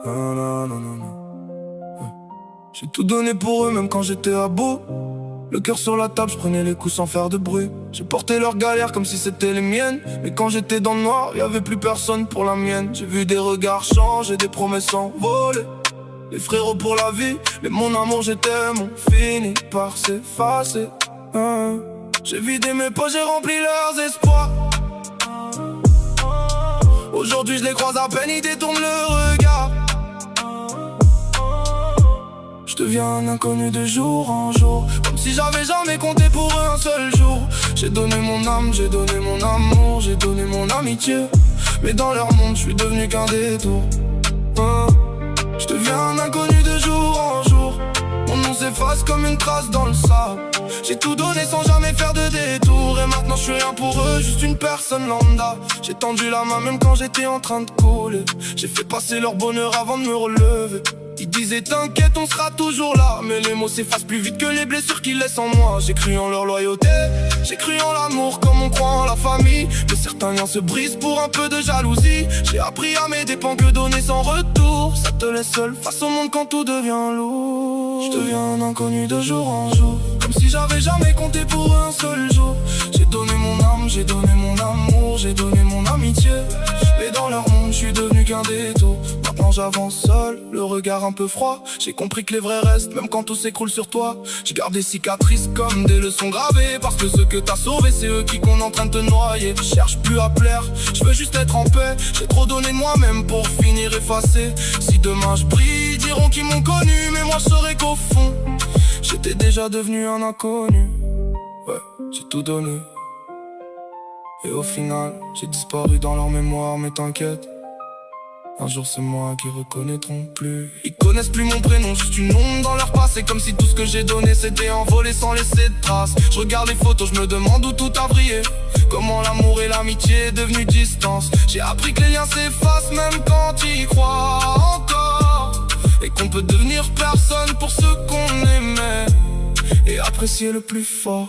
Non, non, non, non, non. J'ai tout donné pour eux, même quand j'étais à bout. Le cœur sur la table, je prenais les coups sans faire de bruit. J'ai porté leurs galères comme si c'était les miennes. Mais quand j'étais dans le noir, y'avait plus personne pour la mienne. J'ai vu des regards changer, des promesses envolées. Les frérots pour la vie, mais mon amour j'étais mon fini par s'effacer. J'ai vidé mes poches, j'ai rempli leurs espoirs. Aujourd'hui je les croise à peine, ils détournent le regard. Je deviens un inconnu de jour en jour, comme si j'avais jamais compté pour eux un seul jour. J'ai donné mon âme, j'ai donné mon amour, j'ai donné mon amitié. Mais dans leur monde, je suis devenu qu'un détour. Je deviens un inconnu de jour en jour. Mon nom s'efface comme une trace dans le sable. J'ai tout donné sans jamais faire de détour. Et maintenant je suis rien pour eux, juste une personne lambda. J'ai tendu la main même quand j'étais en train de couler. J'ai fait passer leur bonheur avant de me relever. Ils disaient t'inquiète on sera toujours là. Mais les mots s'effacent plus vite que les blessures qu'ils laissent en moi. J'ai cru en leur loyauté, j'ai cru en l'amour comme on croit en la famille. Mais certains liens se brisent pour un peu de jalousie. J'ai appris à mes dépens que donner sans retour, ça te laisse seul face au monde quand tout devient lourd. Je deviens un inconnu de jour en jour, comme si j'avais jamais compté pour un seul jour. J'ai donné mon âme, j'ai donné mon amour, j'ai donné mon amitié. Mais dans leur monde, je suis devenu qu'un détour. Maintenant j'avance seul, le regard un peu froid. J'ai compris que les vrais restent, même quand tout s'écroule sur toi. J'ai gardé des cicatrices comme des leçons gravées. Parce que ceux que t'as sauvés, c'est eux qui qu'on est en train de te noyer. Je cherche plus à plaire, je veux juste être en paix. J'ai trop donné de moi-même pour finir effacé. Si demain je brille, ils diront qu'ils m'ont connu. Mais moi je saurais qu'au fond, j'étais déjà devenu un inconnu. Ouais, j'ai tout donné. Et au final, j'ai disparu dans leur mémoire, mais t'inquiète, un jour c'est moi qui reconnaîtront plus. Ils connaissent plus mon prénom, juste une ombre dans leur passé. Comme si tout ce que j'ai donné s'était envolé sans laisser de traces. Je regarde les photos, je me demande où tout a brillé. Comment l'amour et l'amitié est devenu distance. J'ai appris que les liens s'effacent même quand tu y crois encore. Et qu'on peut devenir personne pour ceux qu'on aimait et apprécier le plus fort.